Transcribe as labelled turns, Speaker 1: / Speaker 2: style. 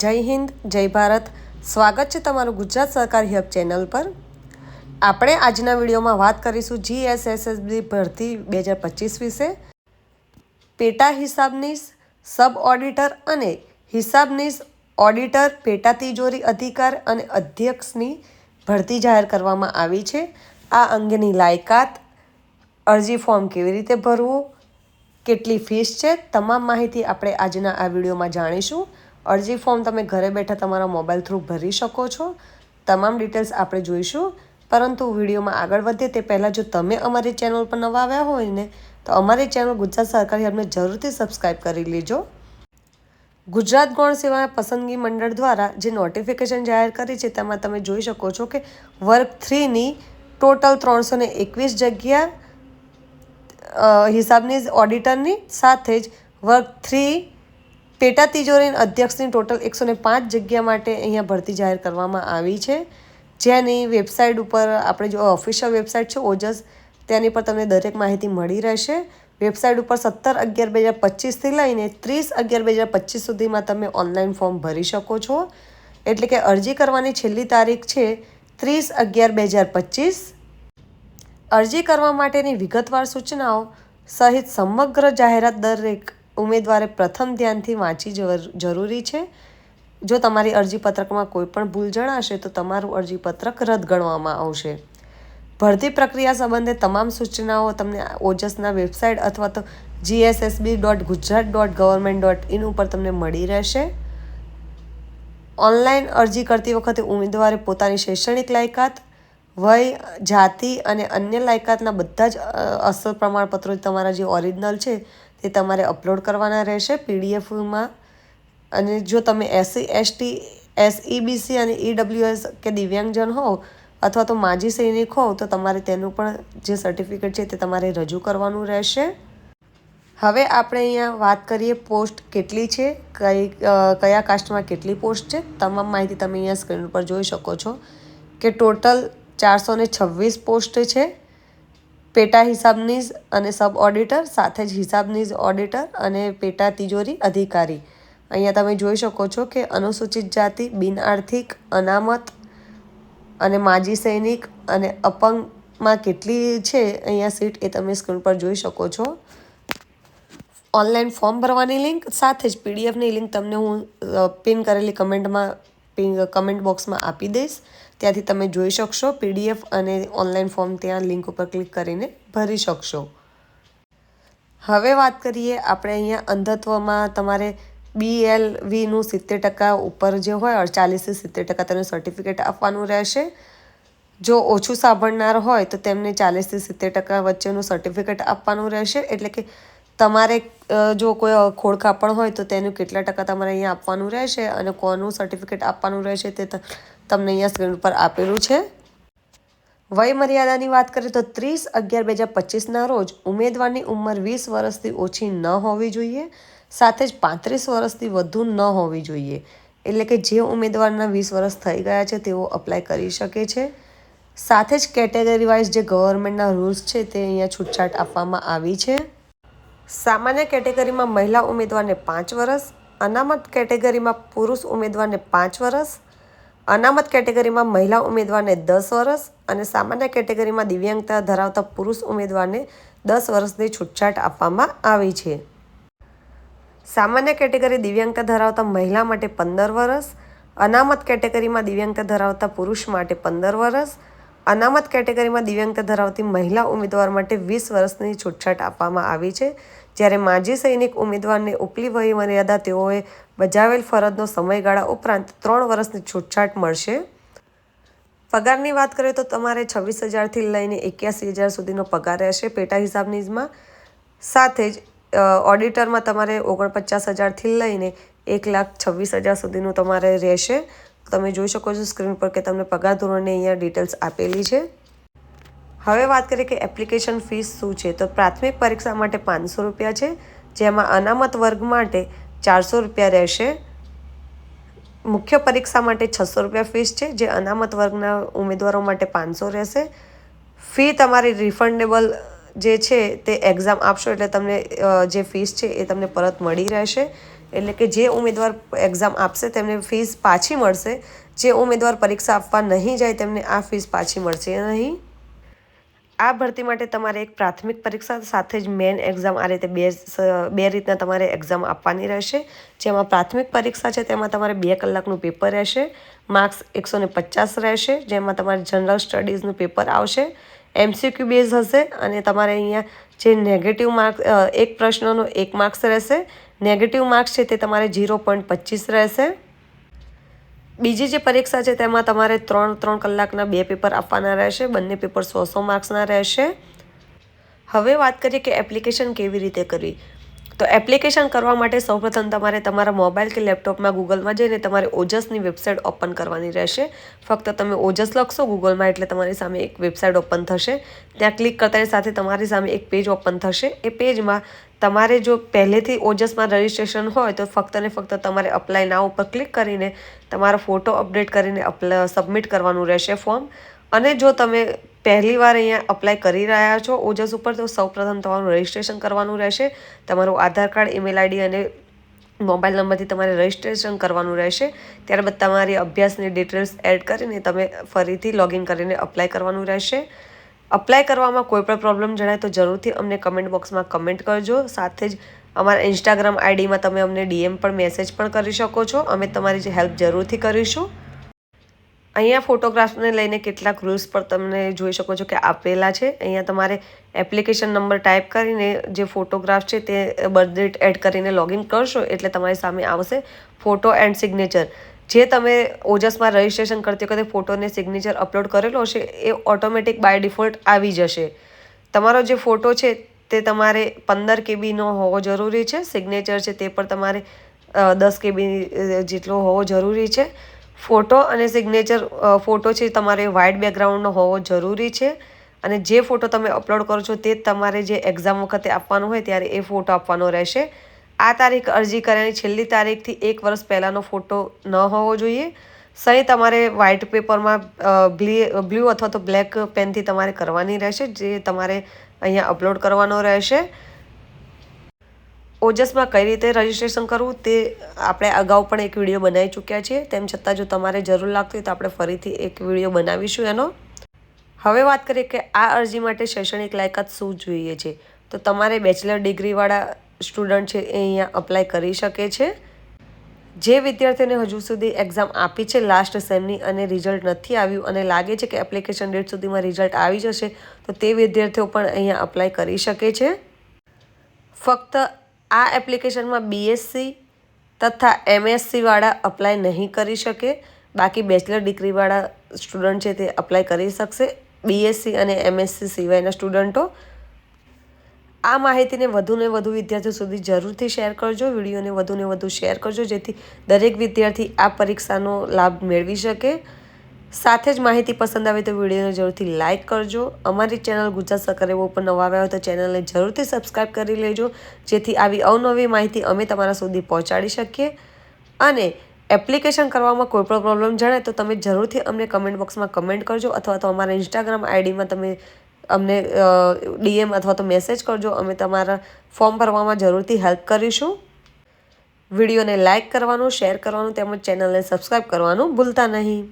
Speaker 1: જય હિન્દ, જય ભારત. સ્વાગત છે તમારું ગુજરાત સરકારી હબ ચેનલ પર. આપણે આજના વિડીયોમાં વાત કરીશું GSSSB ભરતી 2025 વિશે. પેટા હિસાબનીશ, સબ ઓડિટર અને હિસાબનીશ ઓડિટર, પેટા તિજોરી અધિકાર અને અધ્યક્ષની ભરતી જાહેર કરવામાં આવી છે. આ અંગેની લાયકાત, અરજી ફોર્મ કેવી રીતે ભરવું, કેટલી ફીસ છે, તમામ માહિતી આપણે આજના આ વિડીયોમાં જાણીશું. અરજી ફોર્મ તમે ઘરે બેઠા તમારા મોબાઈલ થ્રુ ભરી શકો છો. તમામ ડિટેલ્સ આપણે જોઈશું. પરંતુ વિડીયોમાં આગળ વધીએ તે પહેલાં જો તમે અમારી ચેનલ પર નવા આવ્યા હોય ને તો અમારી ચેનલ ગુજરાત સરકારી હબને જરૂરથી સબસ્ક્રાઈબ કરી લેજો. ગુજરાત ગૌણ સેવા પસંદગી મંડળ દ્વારા જે નોટિફિકેશન જાહેર કરી છે તેમાં તમે જોઈ શકો છો કે વર્ગ 3ની ટોટલ 321 જગ્યા હિસાબની ઓડિટરની સાથે જ વર્ગ 3 પેટા તિજોરી અધ્યક્ષની ટોટલ 105 જગ્યા માટે અહીંયા ભરતી જાહેર કરવામાં આવી છે. જેની વેબસાઇટ ઉપર આપણે જો ઓફિશિયલ વેબસાઇટ છે ઓજસ તેની પર તમને દરેક માહિતી મળી રહેશે. વેબસાઇટ ઉપર 17/11/2025થી લઈને 30/11/2025 સુધીમાં તમે ઓનલાઈન ફોર્મ ભરી શકો છો. એટલે કે અરજી કરવાની છેલ્લી તારીખ છે 30/11/2025. અરજી કરવા માટેની વિગતવાર સૂચનાઓ સહિત સમગ્ર જાહેરાત દરેક ઉમેદવારે પ્રથમ ધ્યાનથી વાંચી જરૂરી છે. જો તમારી અરજીપત્રકમાં કોઈ પણ ભૂલ જણાશે તો તમારું અરજીપત્રક રદ ગણવામાં આવશે. ભરતી પ્રક્રિયા સંબંધે તમામ સૂચનાઓ તમને ઓજસના વેબસાઇટ અથવા તો gssb.gujarat.government.in ઉપર તમને મળી રહેશે. ઓનલાઈન અરજી કરતી વખતે ઉમેદવારે પોતાની શૈક્ષણિક લાયકાત, વય, જાતિ અને અન્ય લાયકાતના બધા જ અસલ પ્રમાણપત્રો તમારા જે ઓરિજિનલ છે તે તમારે અપલોડ કરવાના રહેશે પીડીએફમાં. અને જો તમે SC, ST, SEBC અને EWS કે દિવ્યાંગજન હોવ અથવા તો માજી સૈનિક હોવ તો તમારે તેનું પણ જે સર્ટિફિકેટ છે તે તમારે રજૂ કરવાનું રહેશે. હવે આપણે અહીંયા વાત કરીએ પોસ્ટ કેટલી છે, કયા કાસ્ટમાં કેટલી પોસ્ટ છે. તમામ માહિતી તમે અહીંયા સ્ક્રીન પર જોઈ શકો છો કે ટોટલ 426 પોસ્ટ છે. પેટા હિસાબનીશ અને સબ ઓડિટર સાથે જ હિસાબનીશ ઓડિટર અને પેટા તિજોરી અધિકારી. અહીંયા તમે જોઈ શકો છો કે અનુસૂચિત જાતિ, બિન આર્થિક, અનામત અને માજી સૈનિક અને અપંગમાં કેટલી છે અહીંયા સીટ એ તમે સ્ક્રીન પર જોઈ શકો છો. ઓનલાઈન ફોર્મ ભરવાની લિંક સાથે જ પીડીએફની લિંક તમને હું પિન કરેલી કમેન્ટ બોક્સમાં આપી દઈશ. ત્યાંથી તમે જોઈ શકશો પીડીએફ અને ઓનલાઈન ફોર્મ ત્યાં લિંક ઉપર ક્લિક કરીને ભરી શકશો. હવે વાત કરીએ આપણે અહીંયા અંધત્વમાં તમારે BLVનું 70% ઉપર જે હોય 40થી 70% તેનું સર્ટિફિકેટ આપવાનું રહેશે. જો ઓછું સાંભળનાર હોય તો તેમને 40થી 70% વચ્ચેનું સર્ટિફિકેટ આપવાનું રહેશે. એટલે કે તમારે જો કોઈ ખોડખાપણ હોય તો તેનું કેટલા ટકા તમારે અહીંયા આપવાનું રહેશે અને કોનું સર્ટિફિકેટ આપવાનું રહેશે તે તમને અહીંયા સ્ક્રીન પર આપેલું છે. વય મર્યાદાની વાત કરીએ તો 30/11/2025ના રોજ ઉમેદવારની ઉંમર 20 વર્ષથી ઓછી ન હોવી જોઈએ. સાથે જ 35 વર્ષથી વધુ ન હોવી જોઈએ. એટલે કે જે ઉમેદવારના 20 વર્ષ થઈ ગયા છે તેઓ અપ્લાય કરી શકે છે. સાથે જ કેટેગરી વાઇઝ જે ગવર્મેન્ટના રૂલ્સ છે તે અહીંયા છૂટછાટ આપવામાં આવી છે. સામાન્ય કેટેગરીમાં મહિલા ઉમેદવારને 5 વર્ષ, અનામત કેટેગરીમાં પુરુષ ઉમેદવારને 5 વર્ષ, અનામત કેટેગરીમાં મહિલા ઉમેદવારને 10 વર્ષ અને સામાન્ય કેટેગરીમાં દિવ્યાંગતા ધરાવતા પુરુષ ઉમેદવારને 10 વર્ષની છૂટછાટ આપવામાં આવી છે. સામાન્ય કેટેગરી દિવ્યાંગતા ધરાવતા મહિલા માટે 15 વર્ષ, અનામત કેટેગરીમાં દિવ્યાંગતા ધરાવતા પુરુષ માટે 15 વર્ષ, અનામત કેટેગરીમાં દિવ્યાંગતા ધરાવતી મહિલા ઉમેદવાર માટે 20 વર્ષની છૂટછાટ આપવામાં આવી છે. જ્યારે માજી સૈનિક ઉમેદવારને ઉપલી વય મર્યાદા તેઓએ બજાવેલ ફરજનો સમયગાળા ઉપરાંત 3 વર્ષની છૂટછાટ મળશે. પગારની વાત કરીએ તો તમારે 26,000થી લઈને 81,000 સુધીનો પગાર રહેશે પેટા હિસાબનીશમાં. સાથે જ ઓડિટરમાં તમારે 49,000થી લઈને 1,26,000 સુધીનું તમારે રહેશે. તમે જોઈ શકો છો સ્ક્રીન પર કે તમને પગાર ધોરણની અહીંયા ડિટેલ્સ આપેલી છે. હવે વાત કરીએ કે એપ્લિકેશન ફીસ શું છે તો પ્રાથમિક પરીક્ષા માટે 500 રૂપિયા છે. જેમાં અનામત વર્ગ માટે 400 રૂપિયા રહેશે. મુખ્ય પરીક્ષા માટે 600 રૂપિયા ફીસ છે જે અનામત વર્ગના ઉમેદવારો માટે 500 રહેશે. ફી તમારી રિફંડેબલ જે છે તે એક્ઝામ આપશો એટલે તમને જે ફીસ છે એ તમને પરત મળી રહેશે. એટલે કે જે ઉમેદવાર એક્ઝામ આપશે તેમને ફીસ પાછી મળશે, જે ઉમેદવાર પરીક્ષા આપવા નહીં જાય તેમને આ ફીસ પાછી મળશે નહીં. આ ભરતી માટે તમારે એક પ્રાથમિક પરીક્ષા સાથે જ મેઇન એક્ઝામ આ રીતે બે રીતના તમારે એક્ઝામ આપવાની રહેશે. જેમાં પ્રાથમિક પરીક્ષા છે તેમાં તમારે 2 કલાકનું પેપર રહેશે, માર્ક્સ 150 રહેશે, જેમાં તમારે જનરલ સ્ટડીઝનું પેપર આવશે, MCQ બેઝ હશે અને તમારે અહીંયા જે નેગેટિવ માર્ક્સ એક પ્રશ્નનો 1 માર્ક્સ રહેશે, નેગેટિવ માર્ક્સ છે તે તમારે 0.25 રહેશે. બીજી જે પરીક્ષા છે તેમાં તમારે 3 કલાકના 2 પેપર આપવાના રહેશે, બંને પેપર 100 માર્ક્સના રહેશે. હવે વાત કરીએ કે એપ્લિકેશન કેવી રીતે કરવી. તો એપ્લિકેશન કરવા માટે સૌપ્રથમ તમારે તમારા મોબાઈલ કે લેપટોપમાં ગૂગલમાં જઈને તમારે ઓજસની વેબસાઇટ ઓપન કરવાની રહેશે. ફક્ત તમે ઓજસ લખશો ગૂગલમાં એટલે તમારી સામે એક વેબસાઇટ ઓપન થશે. ત્યાં ક્લિક કરતાની સાથે તમારી સામે એક પેજ ઓપન થશે. એ પેજમાં તમારે જો પહેલેથી ઓજસમાં રજિસ્ટ્રેશન હોય તો ફક્ત ને ફક્ત તમારે અપ્લાય નાવ ઉપર ક્લિક કરીને તમારો ફોટો અપડેટ કરીને સબમિટ કરવાનું રહેશે ફોર્મ. અને જો તમે પહેલીવાર અહીંયા અપ્લાય કરી રહ્યા છો ઓજસ ઉપર તો સૌપ્રથમ તમારું રજિસ્ટ્રેશન કરવાનું રહેશે. તમારું આધાર કાર્ડ, ઈમેલ આઈડી અને મોબાઈલ નંબરથી તમારે રજિસ્ટ્રેશન કરવાનું રહેશે. ત્યારબાદ તમારી અભ્યાસની ડિટેલ્સ એડ કરીને તમે ફરીથી લોગિન કરીને અપ્લાય કરવાનું રહેશે. અપ્લાય કરવામાં કોઈ પણ પ્રોબ્લેમ જણાય તો જરૂરથી અમને કમેન્ટ બોક્સમાં કમેન્ટ કરજો. સાથે જ અમારા ઇન્સ્ટાગ્રામ આઈડીમાં તમે અમને DM પણ મેસેજ પણ કરી શકો છો. અમે તમારી જે હેલ્પ જરૂરથી કરીશું. અહીંયા ફોટોગ્રાફ્સને લઈને કેટલાક રૂલ્સ પર તમને જોઈ શકો છો કે આપેલા છે. અહીંયા તમારે એપ્લિકેશન નંબર ટાઈપ કરીને જે ફોટોગ્રાફ છે તે બર્થ ડેટ એડ કરીને લોગિન કરશો એટલે તમારી સામે આવશે ફોટો એન્ડ સિગ્નેચર. જે તમે ઓજસમાં રજિસ્ટ્રેશન કરતી વખતે ફોટોને સિગ્નેચર અપલોડ કરેલો હશે એ ઓટોમેટિક બાય ડિફોલ્ટ આવી જશે. તમારો જે ફોટો છે તે તમારે 15 KB હોવો જરૂરી છે. સિગ્નેચર છે તે પણ તમારે 10 KB જેટલો હોવો જરૂરી છે. ફોટો અને સિગ્નેચર ફોટો છે તમારે વ્હાઇટ બેકગ્રાઉન્ડનો હોવો જરૂરી છે. અને જે ફોટો તમે અપલોડ કરો છો તે તમારે જે એક્ઝામ વખતે આપવાનો હોય ત્યારે એ ફોટો આપવાનો રહેશે. આ તારીખ અરજી કર્યાની છેલ્લી તારીખથી 1 વર્ષ પહેલાંનો ફોટો ન હોવો જોઈએ. સહી તમારે વ્હાઇટ પેપરમાં બ્લુ અથવા તો બ્લેક પેનથી તમારે કરવાની રહેશે, જે તમારે અહીંયા અપલોડ કરવાનો રહેશે. ઓજસમાં કઈ રીતે રજિસ્ટ્રેશન કરવું તે આપણે અગાઉ પણ એક વિડીયો બનાવી ચૂક્યા છીએ. તેમ છતાં જો તમારે જરૂર લાગતી હોય તો આપણે ફરીથી એક વિડીયો બનાવીશું એનો. હવે વાત કરીએ કે આ અરજી માટે શૈક્ષણિક લાયકાત શું જોઈએ છે. તો તમારે બેચલર ડિગ્રીવાળા સ્ટુડન્ટ છે એ અહીંયા અપ્લાય કરી શકે છે. જે વિદ્યાર્થીઓને હજુ સુધી એક્ઝામ આપી છે લાસ્ટ સેમની અને રિઝલ્ટ નથી આવ્યું અને લાગે છે કે એપ્લિકેશન ડેટ સુધીમાં રિઝલ્ટ આવી જશે તો તે વિદ્યાર્થીઓ પણ અહીંયા અપ્લાય કરી શકે છે. ફક્ત આ એપ્લિકેશનમાં BSc તથા MSc વાળા અપ્લાય નહીં કરી શકે. બાકી બેચલર ડિગ્રીવાળા સ્ટુડન્ટ છે તે અપ્લાય કરી શકશે. BSc અને MSc સિવાયના સ્ટુડન્ટો. આ માહિતીને વધુને વધુ વિદ્યાર્થીઓ સુધી જરૂરથી શેર કરજો. વિડીયોને વધુને વધુ શેર કરજો જેથી દરેક વિદ્યાર્થી આ પરીક્ષાનો લાભ મેળવી શકે. સાથે જ માહિતી પસંદ આવે તો વિડીયોને જરૂરથી લાઇક કરજો. અમારી ચેનલ ગુજરાત સરકાર એવો ઉપર નવા આવ્યા હોય તો ચેનલને જરૂરથી સબસ્ક્રાઈબ કરી લેજો જેથી આવી અવનવી માહિતી અમે તમારા સુધી પહોંચાડી શકીએ. અને એપ્લિકેશન કરવામાં કોઈ પણ પ્રોબ્લેમ જણાય તો તમે જરૂરથી અમને કમેન્ટ બોક્સમાં કમેન્ટ કરજો અથવા તો અમારા ઇન્સ્ટાગ્રામ આઈડીમાં તમે અમને DM અથવા તો મેસેજ કરજો. અમે તમારા ફોર્મ ભરવામાં જરૂરથી હેલ્પ કરીશું. વિડીયોને લાઇક કરવાનું, શેર કરવાનું તેમજ ચેનલને સબસ્ક્રાઈબ કરવાનું ભૂલતા નહીં.